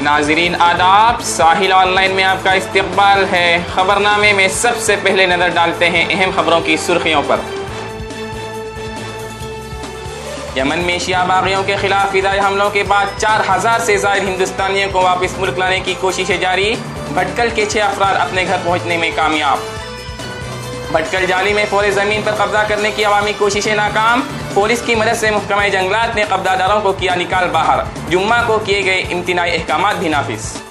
नाज़रीन आदाब, साहिल ऑनलाइन में आपका इस्तकबाल है। खबरनामे में सबसे पहले नज़र डालते हैं अहम खबरों की सुर्खियों पर। यमन में शिया बागियों के खिलाफ फिदाई हमलों के बाद 4000 से ज़ायद हिंदुस्तानियों को वापस मुल्क लाने की कोशिशें जारी। भटकल के 6 अफराद अपने घर पहुँचने में कामयाब। भटकल जाली में फौरी ज़मीन पर कब्जा करने की अवामी कोशिशें नाकाम। पुलिस की मदद से महकमा जंगलात ने कब्जादारों को किया निकाल बाहर। जुम्मा को किए गए इम्तिनाई अहकामात भी नाफिज।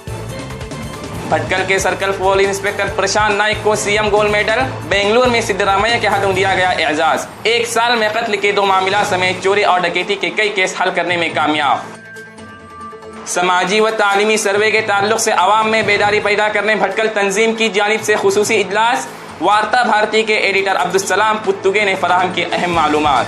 भटकल के सर्कल पुलिस इंस्पेक्टर प्रशांत नाइक को सीएम गोल्ड मेडल। बेंगलुरु में सिद्धरामैया के हाथों दिया गया एजाज। 1 साल में कत्ल के 2 मामला समेत चोरी और डकैती के कई केस हल करने में कामयाब। समाजी व तालीमी सर्वे के ताल्लुक से अवाम में बेदारी पैदा करने भटकल तंजीम की जानिब से खुसूसी इजलास। वार्ता भारती के एडिटर अब्दुलसलाम पुत्तुगे ने फराहम की अहम मालूमात।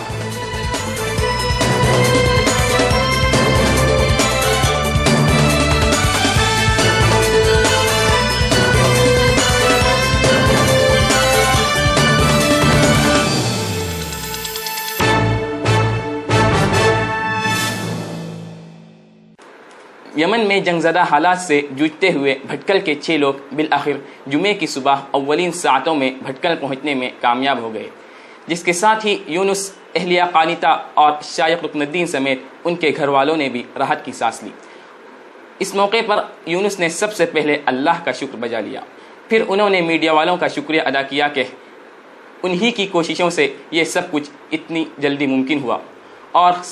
यमन में जंगज़दा हालात से जूझते हुए भटकल के 6 लोग बिल आखिर जुमे की सुबह अव्वलीन सातों में भटकल पहुंचने में कामयाब हो गए, जिसके साथ ही यूनुस, अहलिया कानिता और शायख रुकनुद्दीन समेत उनके घर वालों ने भी राहत की सांस ली। इस मौके पर यूनुस ने सबसे पहले अल्लाह का शुक्र बजा लिया। फिर उन्होंने मीडिया वालों का शुक्रिया अदा किया कि उन्हीं की कोशिशों से ये सब कुछ इतनी जल्दी मुमकिन हुआ और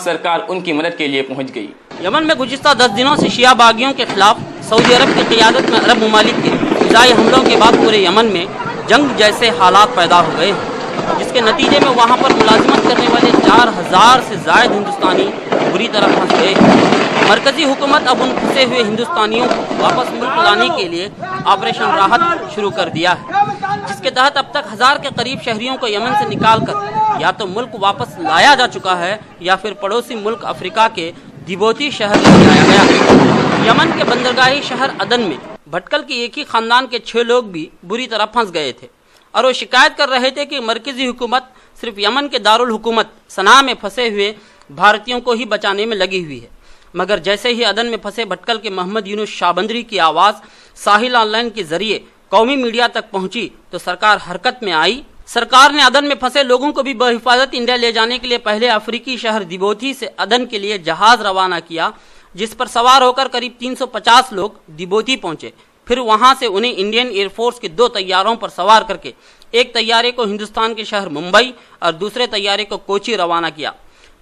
सरकार उनकी मदद के लिए पहुंच गई। यमन में गुज़िश्ता 10 दिनों से शिया बागियों के खिलाफ सऊदी अरब की क़ियादत में अरब ममालिक के फ़िज़ाई हमलों के बाद पूरे यमन में जंग जैसे हालात पैदा हो गए, जिसके नतीजे में वहां पर मुलाजिमत करने वाले 4000 से ज़ायद हिंदुस्तानी बुरी तरह फंस गए। मरकज़ी हुकूमत अब उन फंसे हुए हिंदुस्तानियों को वापस मुल्क लाने के लिए ऑपरेशन राहत शुरू कर दिया है, जिसके तहत अब तक 1000 के करीब शहरियों को यमन से निकाल कर या तो मुल्क वापस लाया जा चुका है या फिर पड़ोसी मुल्क अफ्रीका के जिबूती शहर ले जाया गया है। यमन के बंदरगाही शहर अदन में भटकल के एक ही खानदान के 6 लोग भी बुरी तरह फंस गए थे और वो शिकायत कर रहे थे कि मरकजी हुकूमत सिर्फ यमन के दारुल हुकूमत सना में फंसे हुए भारतीयों को ही बचाने में लगी हुई है। मगर जैसे ही अदन में फंसे भटकल के मोहम्मद यूनुस शाबंदरी की आवाज़ साहिल ऑनलाइन के जरिए कौमी मीडिया तक पहुंची तो सरकार हरकत में आई। सरकार ने अदन में फंसे लोगों को भी बहिफाजत इंडिया ले जाने के लिए पहले अफ्रीकी शहर जिबूती से अदन के लिए जहाज रवाना किया, जिस पर सवार होकर करीब 350 लोग जिबूती पहुंचे। फिर वहां से उन्हें इंडियन एयरफोर्स के 2 तैयारों पर सवार करके एक तैयारे को हिंदुस्तान के शहर मुंबई और दूसरे तैयारे को कोची रवाना किया।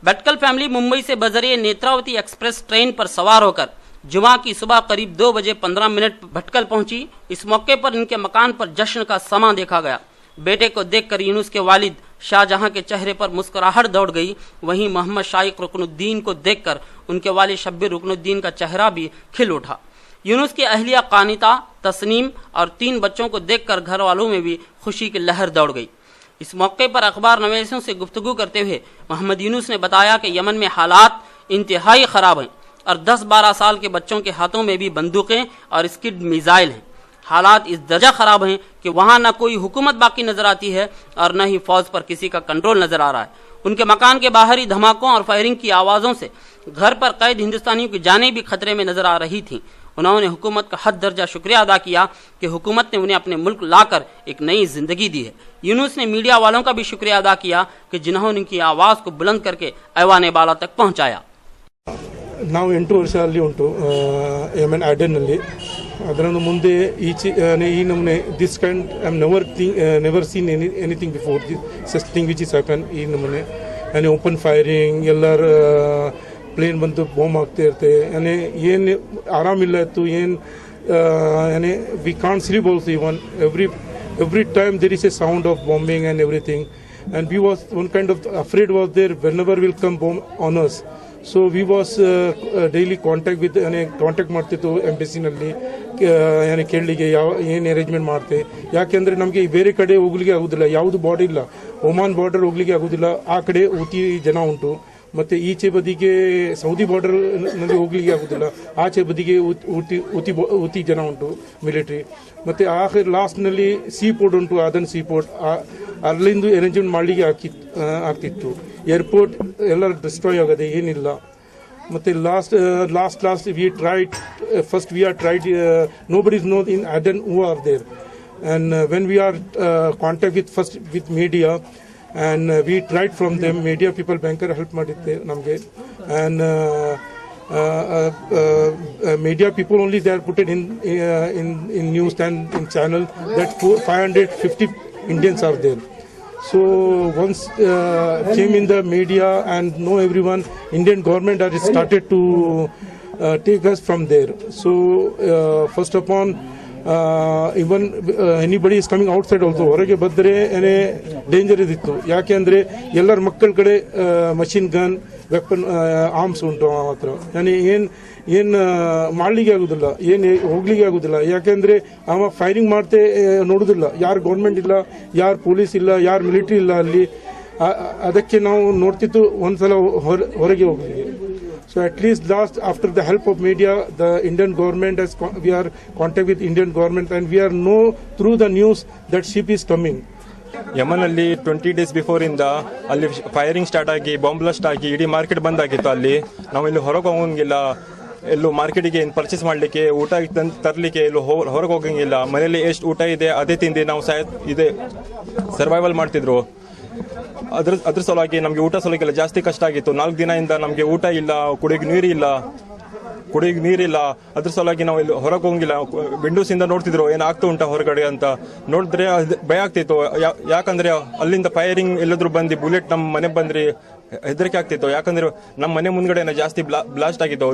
भटकल फैमिली मुंबई से बजरिए नेत्रावती एक्सप्रेस ट्रेन पर सवार होकर जुमा की सुबह करीब 2 बजे 15 मिनट भटकल पहुंची। इस मौके पर इनके मकान पर जश्न का समा देखा गया। बेटे को देखकर यूनुस के वालिद शाहजहां के चेहरे पर मुस्कुराहट दौड़ गई। वहीं मोहम्मद शाइख रुकनुद्दीन को देखकर उनके वालिद शब्बीर रुकनुद्दीन का चेहरा भी खिल उठा। यूनुस की अहलिया कानिता, तस्नीम और 3 बच्चों को देखकर घर वालों में भी खुशी की लहर दौड़ गई। इस मौके पर अखबार नवीसों से गुफ्तगू करते हुए मोहम्मद यूनुस ने बताया कि यमन में हालात इंतहाई ख़राब हैं और 10-12 साल के बच्चों के हाथों में भी बंदूकें और स्किड मिसाइल हैं। हालात इस दर्जा ख़राब हैं कि वहाँ न कोई हुकूमत बाकी नज़र आती है और न ही फ़ौज पर किसी का कंट्रोल नज़र आ रहा है। उनके मकान के बाहर ही धमाकों और फायरिंग की आवाज़ों से घर पर कैद हिंदुस्तानियों की जानें भी खतरे में नज़र आ रही थीं। उन्होंने हुकूमत का हद दर्जा शुक्रिया अदा किया कि हुकूमत ने उन्हें अपने मुल्क लाकर एक नई ज़िंदगी दी है। यूनुस ने मीडिया वालों का भी शुक्रिया अदा किया कि जिन्होंने उनकी आवाज़ को बुलंद करके ऐवान बाला तक पहुँचाया। ನಾವು 8 ವರ್ಷ ಅಲ್ಲಿ ಉಂಟು ಯಮನ್ ಅಡೆನ್ನಲ್ಲಿ. ಅದರ ಮುಂದೆ ಈ ನಮ್ಮನೆ this kind I am never seen anything before such thing which is happen. ಈ ನಮ್ಮನೆ ಯಾನಿ ಓಪನ್ ಫೈರಿಂಗ್ ಎಲ್ಲರ ಪ್ಲೇನ್ ಬಂದು ಬಾಂಬ್ ಆಗ್ತಾ ಇರುತ್ತೆ. ಯಾನಿ ಏನು ಆರಾಮಿಲ್ಲ ಇತ್ತು ಏನು ಯಾನಿ we can't sleep also even every time there is a sound of bombing and everything, and we was one kind of afraid was there whenever will come bomb on us. So we was daily contact with contact ಮಾಡ್ತಿತ್ತು ಎಂಬಸಿನಲ್ಲಿ ಕೇಳಲಿಕ್ಕೆ ಏನು arrangement ಮಾಡ್ತೆ. ಯಾಕೆಂದರೆ ನಮಗೆ ಬೇರೆ ಕಡೆ ಹೋಗ್ಲಿಕ್ಕೆ ಆಗೋದಿಲ್ಲ, ಯಾವುದು ಬಾರ್ಡರ್ ಇಲ್ಲ, ಒಮಾನ್ ಬಾರ್ಡರ್ ಹೋಗ್ಲಿಕ್ಕೆ ಆಗೋದಿಲ್ಲ, ಆ ಕಡೆ ಊತಿ ಜನ ಉಂಟು. ಮತ್ತು ಈಚೆ ಬದಿಗೆ ಸೌದಿ ಬಾರ್ಡರ್ನಲ್ಲಿ ಹೋಗ್ಲಿಕ್ಕೆ ಆಗೋದಿಲ್ಲ, ಆಚೆ ಬದಿಗೆ ಊತಿ ಜನ ಉಂಟು ಮಿಲಿಟ್ರಿ. ಮತ್ತು ಆಖರಿ ಲಾಸ್ಟ್ನಲ್ಲಿ ಸೀ ಪೋರ್ಟ್ ಉಂಟು, ಅದನ್ನು ಸೀ ಪೋರ್ಟ್ ಅಲ್ಲಿಂದ ಅರೇಂಜ್ಮೆಂಟ್ ಮಾಡಲಿಕ್ಕೆ ಆಗ್ತಿತ್ತು. ಏರ್ಪೋರ್ಟ್ ಎಲ್ಲ ಡಿಸ್ಟ್ರಾಯ್ ಆಗದೆ ಏನಿಲ್ಲ. ಮತ್ತೆ last we tried first we are tried nobody is known in Aden who are there, and when we are contact with media, and we tried from them, media people banker help ಮಾಡಿದ್ದೆ ನಮಗೆ, and media people only they are put it in news and in channel that 550 Indians are there. So once came in the media and know everyone, Indian government has started to take us from there. So first upon even anybody is coming outside also, ಹೊರಗೆ ಬಂದರೆ ಏನೇ danger ಇದಿತ್ತು. ಯಾಕೆ ಅಂದರೆ ಎಲ್ಲರ ಮಕ್ಕಳ ಕಡೆ machine gun weapon arms ಉಂಟು ಅವನ ಹತ್ರ. ಏನು ಮಾಡಲಿಕ್ಕೆ ಆಗೋದಿಲ್ಲ, ಏನು ಹೋಗ್ಲಿಕ್ಕೆ ಆಗೋದಿಲ್ಲ. ಯಾಕೆಂದರೆ ಅವ ಫೈರಿಂಗ್ ಮಾಡ್ತೆ ನೋಡೋದಿಲ್ಲ, ಯಾರು ಗೌರ್ಮೆಂಟ್ ಇಲ್ಲ, ಯಾರು ಪೊಲೀಸ್ ಇಲ್ಲ, ಯಾರು ಮಿಲಿಟರಿ ಇಲ್ಲ ಅಲ್ಲಿ. ಅದಕ್ಕೆ ನಾವು ನೋಡ್ತಿತ್ತು ಒಂದ್ಸಲ ಹೊರಗೆ ಹೋಗ್ಲಿಕ್ಕೆ. So at least last after the help of media, the Indian government has we are contact with Indian government, and we are know through the news that ship is coming. ಯಮನಲ್ಲಿ 20 days before ಇಂದ ಅಲ್ಲಿ firing start ಆಗಿ bomb blast ಆಗಿ ಇಡೀ market ಬಂದ್ ಆಗಿತ್ತು. ಅಲ್ಲಿ ನಾವು ಇಲ್ಲಿ ಹೊರಗೆ ಹೋಗಂಗಿಲ್ಲ, ಎಲ್ಲೂ ಮಾರ್ಕೆಟಿಗೆ ಏನು ಪರ್ಚೇಸ್ ಮಾಡಲಿಕ್ಕೆ, ಊಟ ತರಲಿಕ್ಕೆ ಎಲ್ಲೂ ಹೊರಗೆ ಹೋಗಂಗಿಲ್ಲ. ಮನೆಯಲ್ಲಿ ಎಷ್ಟು ಊಟ ಇದೆ ಅದೇ ತಿಂದು ನಾವು ಇದೆ ಸರ್ವೈವಲ್ ಮಾಡ್ತಿದ್ರು. ಅದ್ರ ಸಲುವಾಗಿ ನಮಗೆ ಊಟ ಸಲುವಾಗಿ ಜಾಸ್ತಿ ಕಷ್ಟ ಆಗಿತ್ತು. 4 ದಿನದಿಂದ ನಮಗೆ ಊಟ ಇಲ್ಲ, ಕುಡಿಯೋಕೆ ನೀರಿಲ್ಲ. ಅದ್ರ ಸಲುವಾಗಿ ನಾವು ಇಲ್ಲಿ ಹೊರಗೆ ಹೋಗಿಲ್ಲ. ವಿಂಡೋಸ್ ಇಂದ ನೋಡ್ತಿದ್ರು ಏನಾಗ್ತಾ ಉಂಟಾ ಹೊರಗಡೆ ಅಂತ. ನೋಡಿದ್ರೆ ಭಯ ಆಗ್ತಿತ್ತು. ಯಾಕಂದ್ರೆ ಅಲ್ಲಿಂದ ಫೈರಿಂಗ್ ಎಲ್ಲಾದ್ರೂ ಬಂದು ಬುಲೆಟ್ ನಮ್ಮ ಮನೆ ಬಂದ್ರೆ ಹೆದರಿಕೆ ಆಗ್ತಿತ್ತು. ಯಾಕಂದ್ರೆ ನಮ್ಮ ಮನೆ ಮುಂದ್ಗಡೆ ಜಾಸ್ತಿ ಬ್ಲಾಸ್ಟ್ ಆಗಿತ್ತು.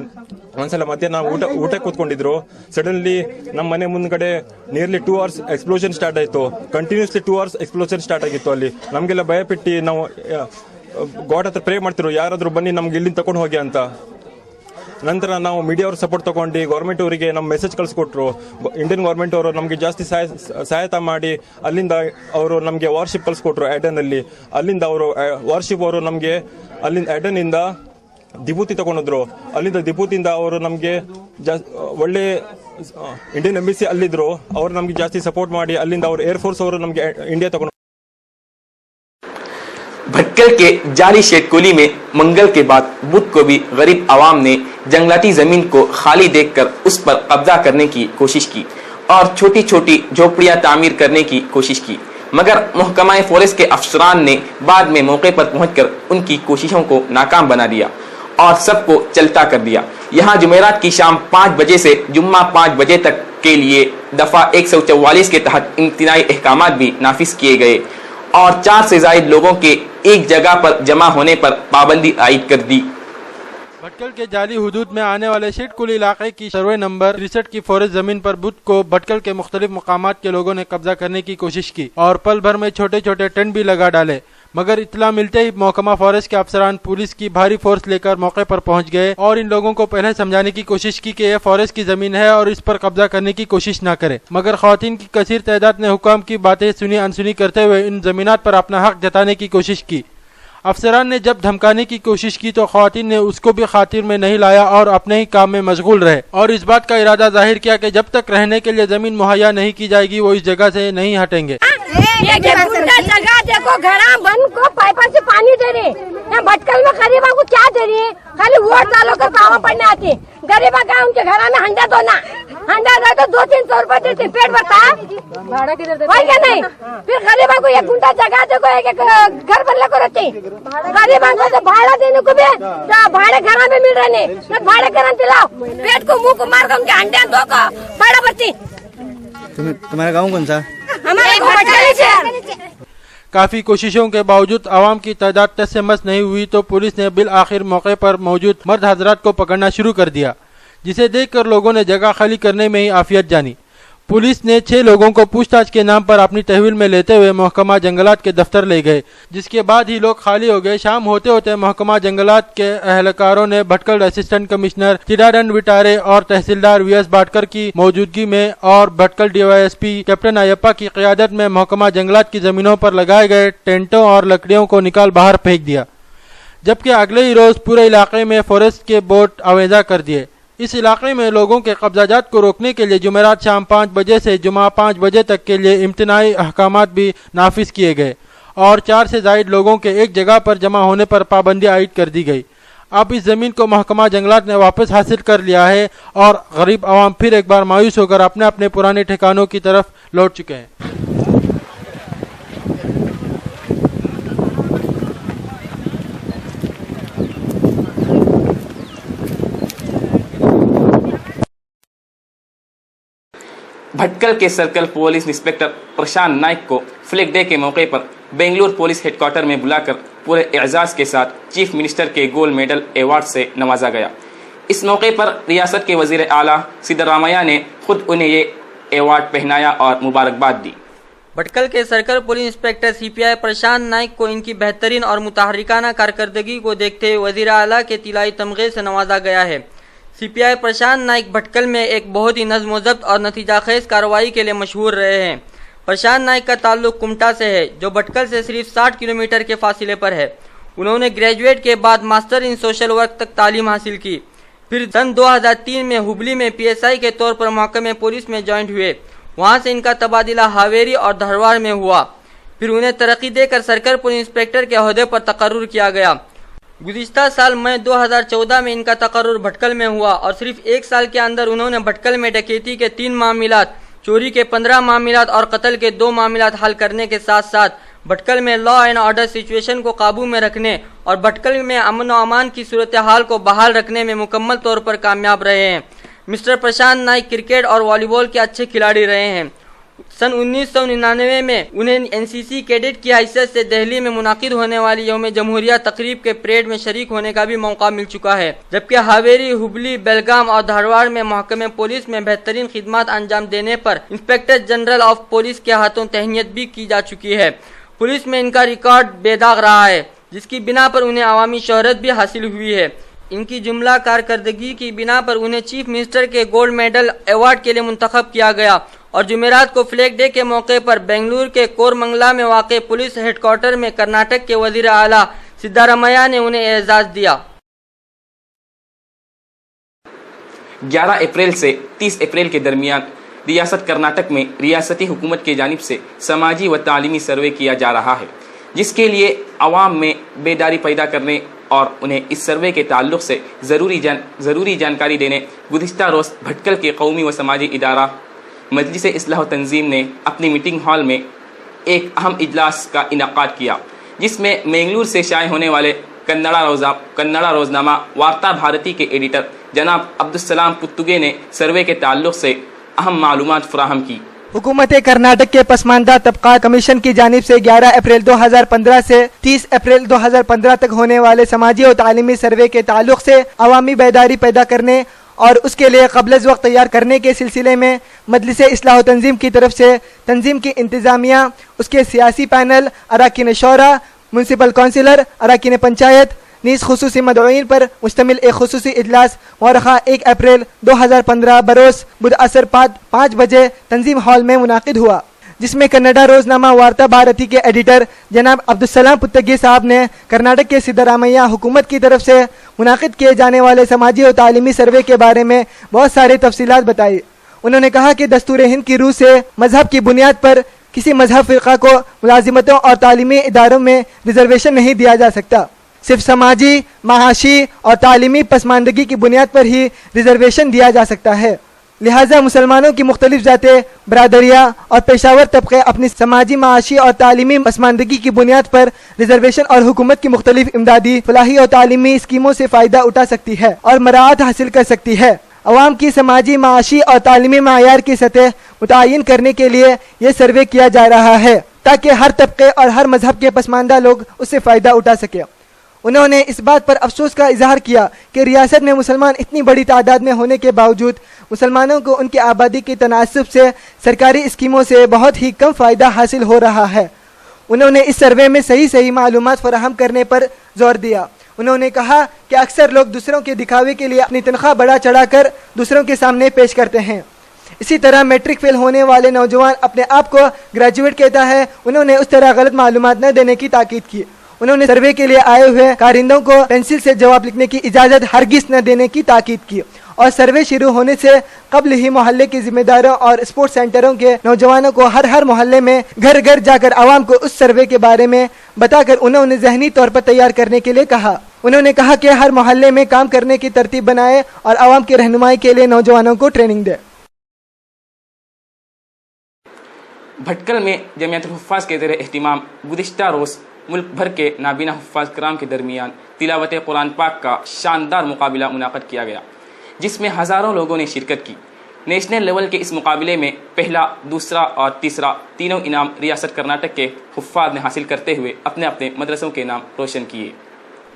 ಒಂದ್ಸಲ ಮಧ್ಯಾಹ್ನ ಊಟ ಕೂತ್ಕೊಂಡಿದ್ರು, ಸಡನ್ಲಿ ನಮ್ಮ ಮನೆ ಮುಂದ್ಗಡೆ ನಿಯರ್ಲಿ 2 hours ಎಕ್ಸ್ಪ್ಲೋಷನ್ ಸ್ಟಾರ್ಟ್ ಆಯ್ತು. ಕಂಟಿನ್ಯೂಸ್ಲಿ 2 hours ಎಕ್ಸ್ಪ್ಲೋಷನ್ ಸ್ಟಾರ್ಟ್ ಆಗಿತ್ತು. ಅಲ್ಲಿ ನಮಗೆಲ್ಲ ಭಯ ಪಟ್ಟು ನಾವು ಗಾಡ್ ಹತ್ರ ಪ್ರೇ ಮಾಡ್ತಿರು, ಯಾರಾದ್ರೂ ಬನ್ನಿ ನಮ್ಗೆ ಇಲ್ಲಿಂದ ತಗೊಂಡು ಹೋಗಿ ಅಂತ. ನಂತರ ನಾವು ಮೀಡಿಯಾ ಅವ್ರ ಸಪೋರ್ಟ್ ತಗೊಂಡು ಗೌರ್ಮೆಂಟ್ ಅವರಿಗೆ ನಮ್ಮ ಮೆಸೇಜ್ ಕಳಿಸ್ಕೊಟ್ರು. ಇಂಡಿಯನ್ ಗೌರ್ಮೆಂಟ್ ಅವರು ನಮಗೆ ಜಾಸ್ತಿ ಸಹಾಯತ ಮಾಡಿ ಅಲ್ಲಿಂದ ಅವರು ನಮಗೆ ವಾರ್ಶಿಪ್ ಕಳಿಸ್ಕೊಟ್ರು ಆಡನ್ ಅಲ್ಲಿ. ಅಲ್ಲಿಂದ ಅವರು ವಾರ್ಶಿಪ್ ಅವರು ನಮಗೆ ಅಲ್ಲಿಂದ ಆಡನ್ ಇಂದ ದಿಬೂತಿ ತಗೊಂಡಿದ್ರು. ಅಲ್ಲಿಂದ ದಿಬೂತಿಯಿಂದ ಅವರು ನಮಗೆ ಒಳ್ಳೆ ಇಂಡಿಯನ್ ಎಂಬಸಿ ಅಲ್ಲಿದ್ರು, ಅವರು ನಮಗೆ ಜಾಸ್ತಿ ಸಪೋರ್ಟ್ ಮಾಡಿ ಅಲ್ಲಿಂದ ಅವರು ಏರ್ಫೋರ್ಸ್ ಅವರು ನಮಗೆ ಇಂಡಿಯಾ ತಗೊಂಡು. भटकल के जाली शेड कोली में मंगल के बाद बुध को भी गरीब आवाम ने जंगलाती जमीन को खाली देखकर उस पर कब्जा करने की कोशिश की और छोटी छोटी झोपड़ियां तामीर करने की कोशिश की, मगर महकमा फॉरेस्ट के अफसरान ने बाद में मौके पर पहुंचकर उनकी कोशिशों को नाकाम बना दिया और सबको चलता कर दिया। यहाँ जुमेरात की शाम 5 बजे से जुम्मा 5 बजे तक के लिए दफा 144 के तहत इम्तिनाई अहकामात भी नाफिज किए गए और 4 से ज्यादा लोगों के एक जगह पर जमा होने पर पाबंदी आयद कर दी। भटकल के जाली हुदूद में आने वाले शेडकुली इलाके की सर्वे नंबर 63 की फॉरेस्ट जमीन पर बुध को भटकल के मुख्तलिफ मकामात के लोगों ने कब्जा करने की कोशिश की और पल भर में छोटे छोटे टेंट भी लगा डाले, मगर इत्तला मिलते ही महकमा फॉरेस्ट के अफसरान पुलिस की भारी फोर्स लेकर मौके पर पहुंच गए और इन लोगों को पहले समझाने की कोशिश की कि यह फॉरेस्ट की जमीन है और इस पर कब्जा करने की कोशिश न करे, मगर खवातीन की कसीर तादाद ने हुकाम की बातें सुनी अनसुनी करते हुए इन जमीनात पर अपना हक जताने की कोशिश की। अफसरान ने जब धमकाने की कोशिश की तो खवातीन ने उसको भी खातिर में नहीं लाया और अपने ही काम में मशगूल रहे और इस बात का इरादा जाहिर किया कि जब तक रहने के लिए जमीन मुहैया नहीं की जाएगी वो इस जगह से नहीं हटेंगे। ये जगह देखो, घड़ा बन को पाइप से पानी दे रहे हैं। भटकल में गरीबा को क्या दे रही है? खाली वोट डालो को पावा पड़ने आती। गरीबा का उनके घर में हंडा दो ना, हंडा दो तो 200-300 रुपए देते, पेट भरता भाड़ा किधर देते क्या नहीं। फिर गरीबा को 1 गुंठा जगह देखो, एक घर बनने को रहती। गरीबा को तो भाड़ा देने को भी भाड़े घर में मिल रहे नहीं, भाड़े घर दिलाओ, पेट को मुंह को मार कर उनके अंडे दो का भाड़ा भरती। तुम्हारा गाँव कौन सा? हमारे काफी कोशिशों के बावजूद आवाम की तादाद तस से मस नहीं हुई तो पुलिस ने बिल आखिर मौके पर मौजूद मर्द हजरात को पकड़ना शुरू कर दिया, जिसे देखकर लोगों ने जगह खाली करने में ही आफियत जानी। पुलिस ने 6 लोगों को पूछताछ के नाम पर अपनी तहवील में लेते हुए महकमा जंगलात के दफ्तर ले गए, जिसके बाद ही लोग खाली हो गए। शाम होते होते महकमा जंगलात के अहलकारों ने भटकल असिस्टेंट कमिश्नर चिराडन विटारे और तहसीलदार वीएस बाटकर की मौजूदगी में और भटकल डीवाईएसपी कैप्टन अयप्पा की क़ियादत में महकमा जंगलात की जमीनों पर लगाए गए टेंटों और लकड़ियों को निकाल बाहर फेंक दिया, जबकि अगले ही रोज पूरे इलाके में फॉरेस्ट के बोट आवेजा कर दिए। इस इलाके में लोगों के कब्जाजात को रोकने के लिए जुमेरात शाम 5 बजे से जुमा 5 बजे तक के लिए इम्तिनाई अहकामात भी नाफिज किए गए और 4 से ज़ायद लोगों के एक जगह पर जमा होने पर पाबंदी आयद कर दी गई। अब इस ज़मीन को महकमा जंगलात ने वापस हासिल कर लिया है और गरीब आवाम फिर एक बार मायूस होकर अपने अपने पुराने ठिकानों की तरफ लौट चुके हैं। भटकल के सर्कल पुलिस इंस्पेक्टर प्रशांत नाइक को फ्लैग डे के मौके पर बेंगलुरु पुलिस हेडक्वार्टर में बुलाकर पूरे एजाज के साथ चीफ मिनिस्टर के गोल्ड मेडल अवार्ड से नवाजा गया। इस मौके पर रियासत के वजीर आला सिद्धरामैया ने खुद उन्हें ये अवार्ड पहनाया और मुबारकबाद दी। भटकल के सर्कल पुलिस इंस्पेक्टर सीपीआई प्रशांत नाइक को इनकी बेहतरीन और मुतहर्रिकाना कारकर्दगी को देखते हुए वजीर आला के तिलाई तमगे से नवाजा गया है। सीपीआई प्रशांत नाइक भटकल में एक बहुत ही नज़्म व ज़ब्त और नतीजाखेज कार्रवाई के लिए मशहूर रहे हैं। प्रशांत नाइक का ताल्लुक कुमटा से है, जो भटकल से सिर्फ 60 किलोमीटर के फासले पर है। उन्होंने ग्रेजुएट के बाद मास्टर इन सोशल वर्क तक तालीम हासिल की। फिर सन 2003 में हुबली में पीएसआई के तौर पर महकमे पुलिस में ज्वाइंट हुए। वहाँ से इनका तबादला हावेरी और धरवाड़ में हुआ। फिर उन्हें तरक्की देकर सर्कल पुलिस इंस्पेक्टर के ओहदे पर तकर्रुर किया गया। गुज़िश्ता साल मई 2014 में इनका तकर्रुर भटकल में हुआ और सिर्फ एक साल के अंदर उन्होंने भटकल में डकैती के 3 मामलात, चोरी के 15 मामलात और कत्ल के 2 मामलात हल करने के साथ साथ भटकल में लॉ एंड ऑर्डर सिचुएशन को काबू में रखने और भटकल में अमन व अमान की सूरत हाल को बहाल रखने में मुकम्मल तौर पर कामयाब रहे हैं। मिस्टर प्रशांत नाइक क्रिकेट और वॉलीबॉल के अच्छे खिलाड़ी रहे हैं। सन 1999 में उन्हें एनसीसी कैडेट की हैसियत से दिल्ली में मुनाकिद होने वाली यौम जमहूरिया तकरीब के परेड में शरीक होने का भी मौका मिल चुका है। जबकि हावेरी, हुबली, बेलगाम और धारवाड़ में महकमे पुलिस में बेहतरीन खिदमत अंजाम देने पर इंस्पेक्टर जनरल ऑफ पुलिस के हाथों तहनीत भी की जा चुकी है। पुलिस में इनका रिकॉर्ड बेदाग रहा है, जिसकी बिना पर उन्हें अवामी शोहरत भी हासिल हुई है। इनकी जुमला कारकर्दगी की बिना पर उन्हें चीफ मिनिस्टर के गोल्ड मेडल अवार्ड के लिए मुंतखब किया गया और जुमेरात को फ्लैग डे के मौके पर बेंगलुरु के कोरमंगला में वाक़ पुलिस हेडक्वार्टर में कर्नाटक के वजीर आला सिद्धरामैया ने उन्हें एजाज दिया। 11 अप्रैल से 30 अप्रैल के दरमियान रियासत कर्नाटक में रियासती हुकूमत की जानिब से समाजी व तालीमी सर्वे किया जा रहा है, जिसके लिए अवाम में बेदारी पैदा करने और उन्हें इस सर्वे के ताल्लुक से ज़रूरी जानकारी देने गुज़िश्ता रोज़ भटकल के कौमी व समाजी इदारा मजलिस इस्लाह तंजीम ने अपनी मीटिंग हॉल में एक अहम इजलास का इनेकाद किया, जिसमें बेंगलुरु से शाये होने वाले कन्नड़ा रोज़नामा वार्ता भारती के एडिटर जनाब अब्दुस्सलाम पुत्तुगे ने सर्वे के ताल्लुक से अहम मालूमात फराहम की। हुकूमत कर्नाटक के पसमानदा तबक़ात कमीशन की जानिब से 11 अप्रैल 2015 से 30 अप्रैल 2015 तक होने वाले समाजी और तालीमी सर्वे के ताल्लुक से अवामी बेदारी पैदा करने और उसके लिए क़ब्ल वक्त तैयार करने के सिलसिले में मजलिस इस्लाह तंजीम की तरफ से तंजीम की इंतज़ामिया, उसके सियासी पैनल, अराकीन शौरा, म्यूनसिपल काउंसिलर, अराकीन पंचायत नीज़ खुसूसी मदऊइन पर मुश्तमिल एक खुसूसी इजलास मौरखा 1 अप्रैल 2015 बरोज़ बुध असर 5 बजे तंजीम हॉल में मुनाकिद हुआ, जिसमें कन्नड़ा रोज़नामा वार्ता भारती के एडिटर जनाब अब्दुस्सलाम पुत्तगी साहब ने कर्नाटक के सिद्धरामैया हुकूमत की तरफ से मुनाकिद किए जाने वाले समाजी और तालीमी सर्वे के बारे में बहुत सारी तफसीलात बताई। उन्होंने कहा कि दस्तूर हिंद की रूह से मजहब की बुनियाद पर किसी मजहब फ़िरक़ा को मुलाजिमतों और तालीमी इदारों में रिजर्वेशन नहीं दिया जा सकता। सिर्फ समाजी, माशी और तालीमी पसमानदगी की बुनियाद पर ही रिजर्वेशन दिया जा सकता है। लिहाजा मुसलमानों की मुख्तलिफ ज़ातें, बरादरियाँ और पेशावर तबके अपनी समाजी, माशी और तालीमी पसमानदगी की बुनियाद पर रिजर्वेशन और हुकूमत की मुख्तलिफ इमदादी, फलाही और तालीमी स्कीमों से फ़ायदा उठा सकती है और मराहत हासिल कर सकती है। अवाम की समाजी, माशी और तालीमी मायार की सतह मुतय्यन करने के लिए ये सर्वे किया जा रहा है, ताकि हर तबके और हर मजहब के पसमानदा लोग उससे फ़ायदा उठा सकें। उन्होंने इस बात पर अफसोस का इजहार किया कि रियासत में मुसलमान इतनी बड़ी तादाद में होने के बावजूद मुसलमानों को उनकी आबादी के तनासब से सरकारी स्कीमों से बहुत ही कम फ़ायदा हासिल हो रहा है। उन्होंने इस सर्वे में सही मालूमात फराहम करने पर जोर दिया। उन्होंने कहा कि अक्सर लोग दूसरों के दिखावे के लिए अपनी तनख्वाह बढ़ा चढ़ा कर दूसरों के सामने पेश करते हैं। इसी तरह मैट्रिक फेल होने वाले नौजवान अपने आप को ग्रेजुएट कहता है। उन्होंने उस तरह गलत मालूमात न देने की ताकीद की। उन्होंने सर्वे के लिए आए हुए कारिंदों को पेंसिल से जवाब लिखने की इजाज़त हरगिज़ न देने की ताकीद की और सर्वे शुरू होने से कबल ही मोहल्ले के जिम्मेदारों और स्पोर्ट्स सेंटरों के नौजवानों को हर मोहल्ले में घर घर जाकर आवाम को उस सर्वे के बारे में बताकर उन्हें ज़हनी तौर पर तैयार करने के लिए कहा। انہوں نے کہا کہ ہر محلے میں کام کرنے کی ترتیب بنائے اور عوام کی رہنمائی کے لیے نوجوانوں کو ٹریننگ دے. بھٹکل میں جمعیت الحفاظ کے زیر اہتمام گزشتہ روز ملک بھر کے نابینا حفاظ کرام کے درمیان تلاوت قرآن پاک کا شاندار مقابلہ منعقد کیا گیا، جس میں ہزاروں لوگوں نے شرکت کی. نیشنل لیول کے اس مقابلے میں پہلا، دوسرا اور تیسرا تینوں انعام ریاست کرناٹک کے حفاظ نے حاصل کرتے ہوئے اپنے اپنے مدرسوں کے نام روشن کیے.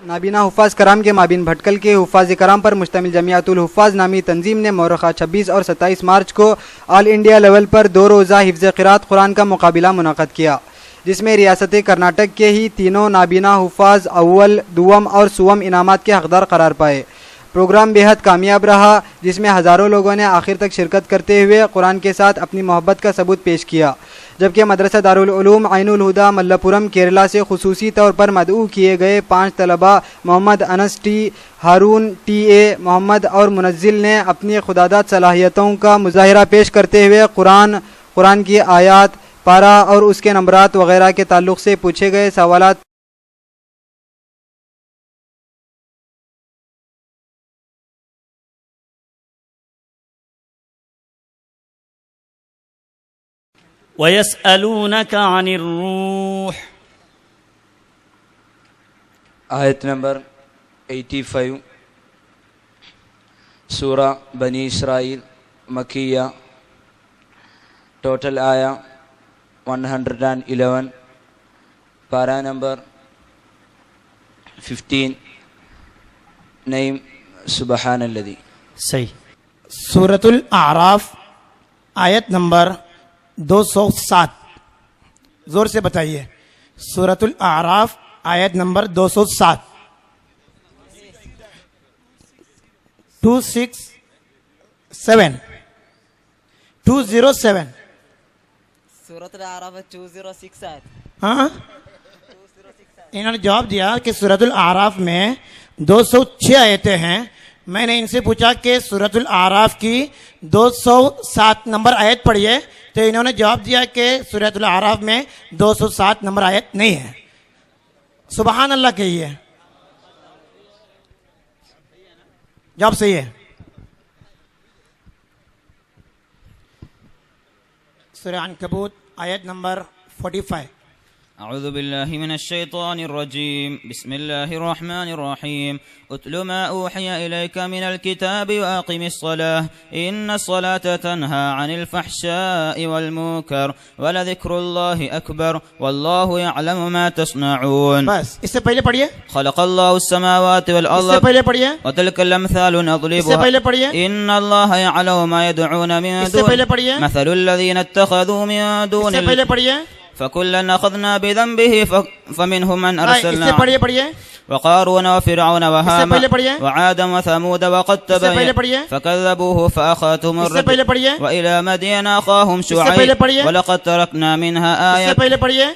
نابینا حفاظ کرام کے مابین بھٹکل کے حفاظ کرام پر مشتمل جمعیت الحفاظ نامی تنظیم نے مورخہ 26 اور 27 مارچ کو آل انڈیا لیول پر 2 روزہ حفظ قرات قرآن کا مقابلہ منعقد کیا، جس میں ریاست کرناٹک کے ہی تینوں نابینا حفاظ اول، دوم اور سوم انعامات کے حقدار قرار پائے. پروگرام بےحد کامیاب رہا، جس میں ہزاروں لوگوں نے آخر تک شرکت کرتے ہوئے قرآن کے ساتھ اپنی محبت کا ثبوت پیش کیا، جبکہ مدرسہ دارالعلوم عین الہدا ملپورم کیرلا سے خصوصی طور پر مدعو کیے گئے 5 طلباء محمد انس ٹی، ہارون ٹی اے، محمد اور منزل نے اپنی خداداد صلاحیتوں کا مظاہرہ پیش کرتے ہوئے قرآن کی آیات، پارہ اور اس کے نمبرات وغیرہ کے تعلق سے پوچھے گئے سوالات وَيَسْأَلُونَكَ عَنِ الرُّوحِ آیت نمبر 85 سورہ بنی اسرائیل مکیہ، ٹوٹل آیا 111، پارہ نمبر 15، نیم سبحان الذی. صحیح. سورۃ الاعراف آیت نمبر 207. زور سے بتائیے. سورۃ الاعراف آیت نمبر 207. 207. سورۃ الاعراف 206 آیت. ہاں، انہوں نے جواب دیا کہ سورۃ الاعراف میں 206 آیتیں ہیں. میں نے ان سے پوچھا کہ سورۃ الاعراف کی 207 نمبر آیت پڑھیے، تو انہوں نے جواب دیا کہ سورۃ الاعراف میں 207 نمبر آیت نہیں ہے. سبحان اللہ کہیے. جواب صحیح ہے. سورہ عنکبوت آیت نمبر 45. أعوذ بالله من الشيطان الرجيم. بسم الله الرحمن الرحيم. اتل ما أوحي إليك من الكتاب وأقم الصلاة إن الصلاة تنهى عن الفحشاء والمنكر ولذكر الله أكبر والله يعلم ما تصنعون. بس اس سے پہلے پڑھیے. خلق الله السماوات والأرض. اس سے پہلے پڑھیے. وتلك الأمثال نضربها. اس سے پہلے پڑھیے. إن الله يعلم ما يدعون من اس سے پہلے پڑھیے. مثل الذين اتخذوا من دون اس سے پہلے پڑھیے. فكلا أخذنا بذنبه فمنهم من أرسلنا. اس سے پڑھیے پڑھیے. وقارون وفرعون وهامان وعادا وثمود وقد تبين فكذبوه فأخذتهم الرجفة وإلى مدين أخاهم شعيبا ولقد تركنا منها آية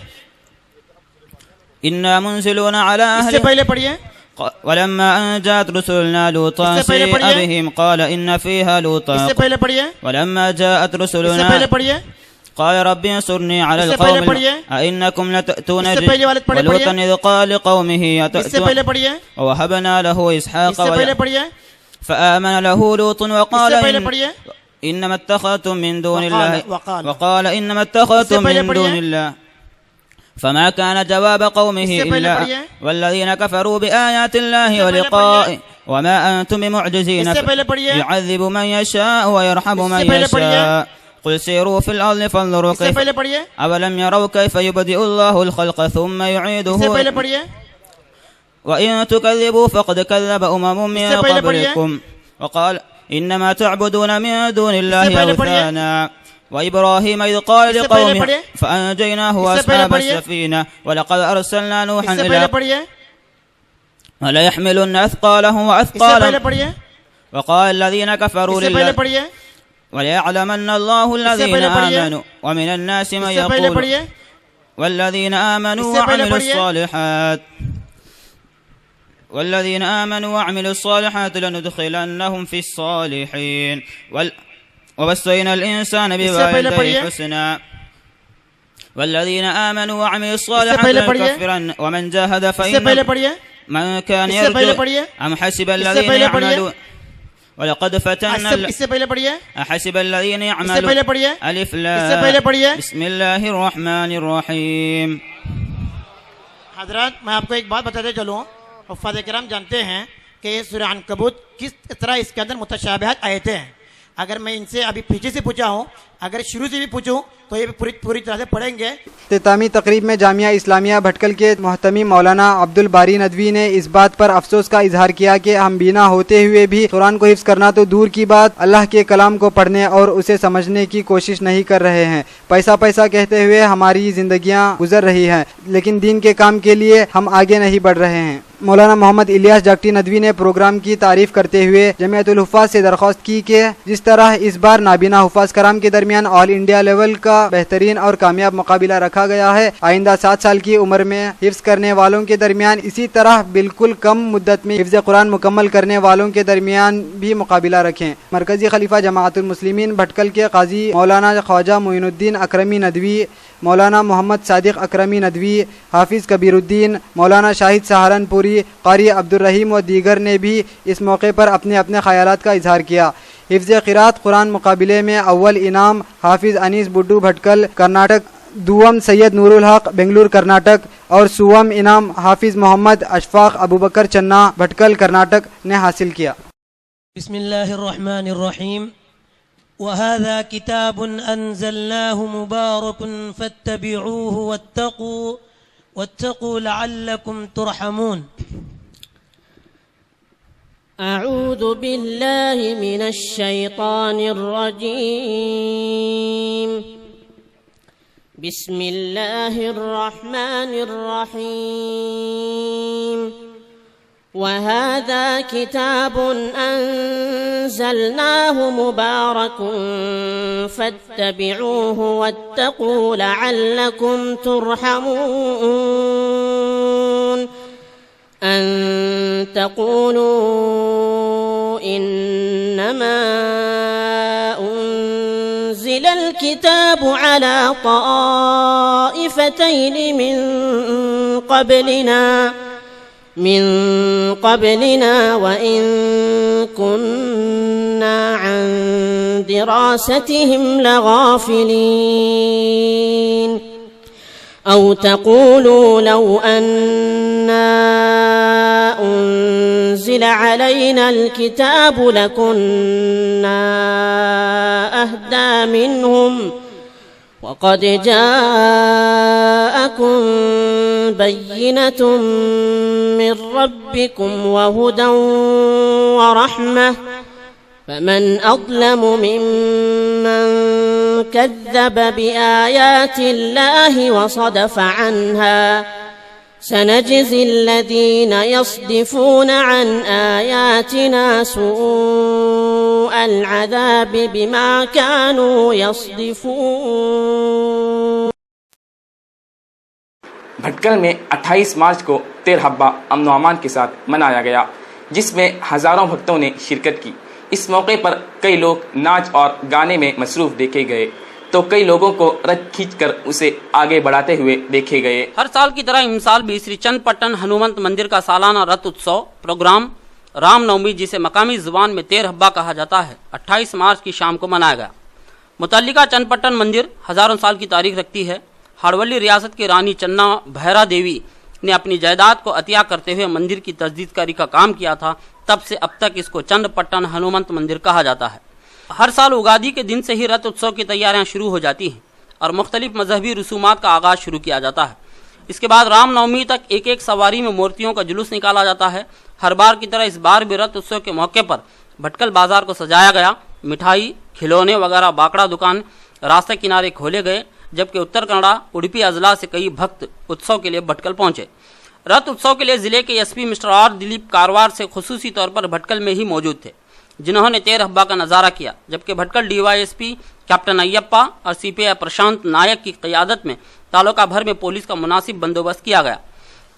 إنا منزلون على أهلها ولما أن جاءت رسلنا لوطا سيء بهم قال إن فيها لوطا ولما جاءت رسلنا قال رب انصرني على القوم أئنكم لتأتون ولوطا إذ قال لقومه أتأتون ووهبنا له إسحاق فآمن له لوط وقال إنما اتخذتم من دون الله وقال إنما اتخذتم من دون الله فما كان جواب قومه إلا والذين كفروا بآيات الله ولقائه وما أنتم بمعجزين يعذب من يشاء ويرحم من يشاء قل سيروا في الأرض فانظروا كيف أولم يروا كيف يبدئ الله الخلق ثم يعيده وإن تكذبوا فقد كذب أمم من قبلكم وقال إنما تعبدون من دون الله أوثانا وإبراهيم إذ قال لقومه فأنجيناه وأصحاب السفينة ولقد أرسلنا نوحا إلى ولا يحملن أثقالهم وأثقالا وقال الذين كفروا لله وليعلمن الله الذين آمنوا ومن الناس من يقول والذين آمنوا وعملوا الصالحات لندخلنهم في الصالحين ووصينا الإنسان بوالديه حسنا والذين آمنوا وعملوا الصالحات لنكفرن ومن جاهد من كان اس سے پہلے يرجو پڑھیے أم حسب اس سے الذين پہلے پڑھیے يعملون ولقد فتنا اس سے پہلے پڑھیے أحسب الذين اس سے يعملون پہلے پڑھیے ألف اس سے پہلے پڑھیے بسم الله الرحمن الرحيم. حضرات میں آپ کو ایک بات بتاتے چلوں، حفاظ کرام جانتے ہیں کہ یہ سورہ عنکبوت کس طرح اس کے اندر متشابہات آیتیں ہیں. اگر میں ان سے ابھی پیچھے سے پوچھا ہوں، اگر شروع سے بھی پوچھوں تو یہ پوری طرح سے پڑھیں گے. اختتامی تقریب میں جامعہ اسلامیہ بھٹکل کے محتمی مولانا عبد الباری ندوی نے اس بات پر افسوس کا اظہار کیا کہ ہم بینا ہوتے ہوئے بھی قرآن کو حفظ کرنا تو دور کی بات، اللہ کے کلام کو پڑھنے اور اسے سمجھنے کی کوشش نہیں کر رہے ہیں. پیسہ کہتے ہوئے ہماری زندگیاں گزر رہی ہیں، لیکن دین کے کام کے لیے ہم آگے نہیں بڑھ رہے ہیں. مولانا محمد الیاس جاگٹی ندوی نے پروگرام کی تعریف کرتے ہوئے جمعیت الحفاظ سے درخواست کی کہ جس طرح اس بار نابینا حفاظ کرام کے درمیان آل انڈیا لیول کا بہترین اور کامیاب مقابلہ رکھا گیا ہے، آئندہ 7 سال کی عمر میں حفظ کرنے والوں کے درمیان اسی طرح بالکل کم مدت میں حفظ قرآن مکمل کرنے والوں کے درمیان بھی مقابلہ رکھیں. مرکزی خلیفہ جماعت المسلمین بھٹکل کے قاضی مولانا خواجہ معین الدین اکرمی ندوی، مولانا محمد صادق اکرمی ندوی، حافظ کبیر الدین، مولانا شاہد سہارنپوری، قاری عبدالرحیم و دیگر نے بھی اس موقع پر اپنے اپنے خیالات کا اظہار کیا. حفظ قرات قرآن مقابلے میں اول انعام حافظ انیس بڈو بھٹکل کرناٹک، دوم سید نور الحق بنگلور کرناٹک اور سوم انعام حافظ محمد اشفاق ابوبکر چنا بھٹکل کرناٹک نے حاصل کیا. بسم اللہ الرحمن الرحیم. وهذا كتاب أنزلناه مبارك فاتبعوه واتقوا لعلكم ترحمون. أعوذ بالله من الشيطان الرجيم. بسم الله الرحمن الرحيم. وهذا كتاب أنزلناه مبارك فاتبعوه واتقوا لعلكم ترحمون. أن تقولوا إنما أنزل الكتاب على طائفتين من قبلنا وإن كنا عن دراستهم لغافلين. أو تقولوا لو أنا أنزل علينا الكتاب لكنا أهدى منهم وقد جاءكم بينة من ربكم وهدى ورحمة فمن أظلم ممن كذب بآيات الله وصدف عنها. سنجزي الذين يصدفون عن آياتنا سوء العذاب بما كانوا يصدفون. بھٹکل میں 28 مارچ کو تیر حبہ امن و امان کے ساتھ منایا گیا، جس میں ہزاروں بھکتوں نے شرکت کی. اس موقع پر کئی لوگ ناچ اور گانے میں مصروف دیکھے گئے تو کئی لوگوں کو رتھ کھینچ کر اسے آگے بڑھاتے ہوئے دیکھے گئے. ہر سال کی طرح اس سال بھی سری چند پٹن ہنومنت مندر کا سالانہ رتھ اتسو پروگرام رام نومی، جسے مقامی زبان میں تیر حبہ کہا جاتا ہے، 28 مارچ کی شام کو منایا گیا. متعلقہ چند پٹن مندر ہزاروں سال کی تاریخ رکھتی ہے. ہاڑولی ریاست کی رانی چنا بھیرا دیوی نے اپنی جائیداد کو عطیہ کرتے ہوئے مندر کی تجدید کاری کا کام کیا تھا. تب سے اب تک اس کو چند پٹن ہنومنت مندر کہا جاتا ہے. ہر سال اگادی کے دن سے ہی رتھ اتسو کی تیاریاں شروع ہو جاتی ہیں اور مختلف مذہبی رسومات کا آغاز شروع کیا جاتا ہے. اس کے بعد رام نومی تک ایک ایک سواری میں مورتیوں کا جلوس نکالا جاتا ہے. ہر بار کی طرح اس بار بھی رتھ اتسو کے موقع پر بھٹکل بازار کو سجایا گیا. مٹھائی، کھلونے وغیرہ باکڑا دکان راستے کنارے کھولے گئے، جبکہ اتر کنڑا اڈپی اضلاع سے کئی بھکت اتسو کے لیے بھٹکل پہنچے. رتھ اتسو کے لیے ضلع کے S P mister R Dilip Karwar سے خصوصی طور پر بھٹکل میں ہی موجود تھے، جنہوں نے تیر حبہ کا نظارہ کیا، جبکہ Bhatkal D Y S P captain Ayappa اور سی پی آئی پرشانت نائک کی قیادت میں تعلقہ بھر میں پولیس کا مناسب بندوبست کیا گیا.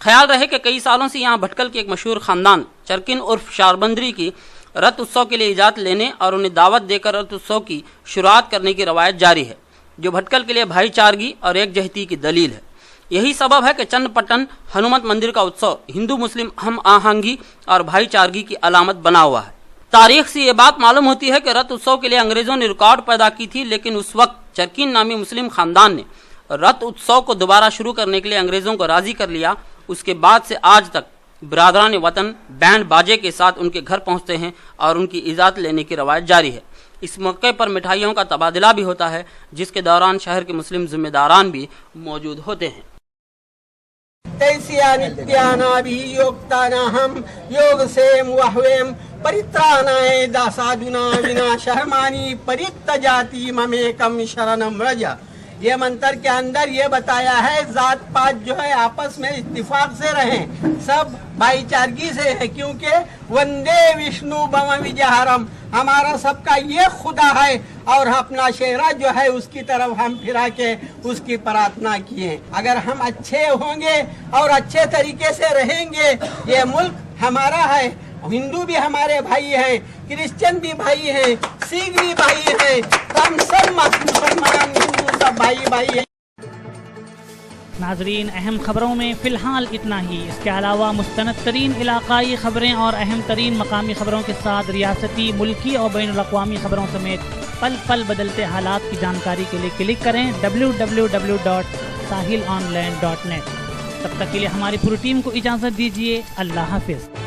خیال رہے کہ کئی سالوں سے یہاں بھٹکل کے ایک مشہور خاندان چرکن عرف شاربندری کی رتھ اتسو کے لیے اجازت لینے اور انہیں دعوت دے کر رتھ اتسو کی شروعات کرنے کی روایت جاری ہے، جو بھٹکل کے لیے بھائی چارگی اور ایک جہتی کی دلیل ہے. यही सबब है कि चन्नपट्टन हनुमत मंदिर का उत्सव हिंदू मुस्लिम हम आहंगी और भाईचारगी की अलामत बना हुआ है। तारीख से ये बात मालूम होती है कि रथ उत्सव के लिए अंग्रेजों ने रिकॉर्ड पैदा की थी, लेकिन उस वक्त चरकीन नामी मुस्लिम खानदान ने रथ उत्सव को दोबारा शुरू करने के लिए अंग्रेजों को राजी कर लिया। उसके बाद से आज तक बिरादरान वतन बैंड बाजे के साथ उनके घर पहुंचते हैं और उनकी इजाज़त लेने की रवायत जारी है। इस मौके पर मिठाइयों का तबादला भी होता है, जिसके दौरान शहर के मुस्लिम जिम्मेदारान भी मौजूद होते हैं। योग से मुहवेम परित्राणाय दासाधुना विनाशहमानी परित्यजाति ममेकम शरणम व्रज। ये मंत्र के अंदर ये बताया है जात पात जो है आपस में इत्तिफाक से रहें, सब भाईचारगी से है, क्योंकि वंदे विष्णु भव विजहरम, हमारा सबका ये खुदा है और अपना चेहरा जो है उसकी तरफ हम फिरा के उसकी प्रार्थना किए। अगर हम अच्छे होंगे और अच्छे तरीके से रहेंगे, ये मुल्क हमारा है, हिंदू भी हमारे भाई हैं, क्रिश्चियन भी भाई हैं, सिख भी भाई हैं, हम सब मुसलमान हिंदू सब भाई भाई हैं। नाजरीन, अहम खबरों में फ़िलहाल इतना ही। इसके अलावा मुस्तनद तरीन इलाकाई खबरें और अहम तरीन मकामी खबरों के साथ रियासती, मुल्की और बैनुल-अक़वामी खबरों समेत पल पल बदलते हालात की जानकारी के लिए क्लिक करें www.sahilonline.net। तब तक के लिए हमारी पूरी टीम को इजाज़त दीजिए। अल्लाह हाफ़िज़।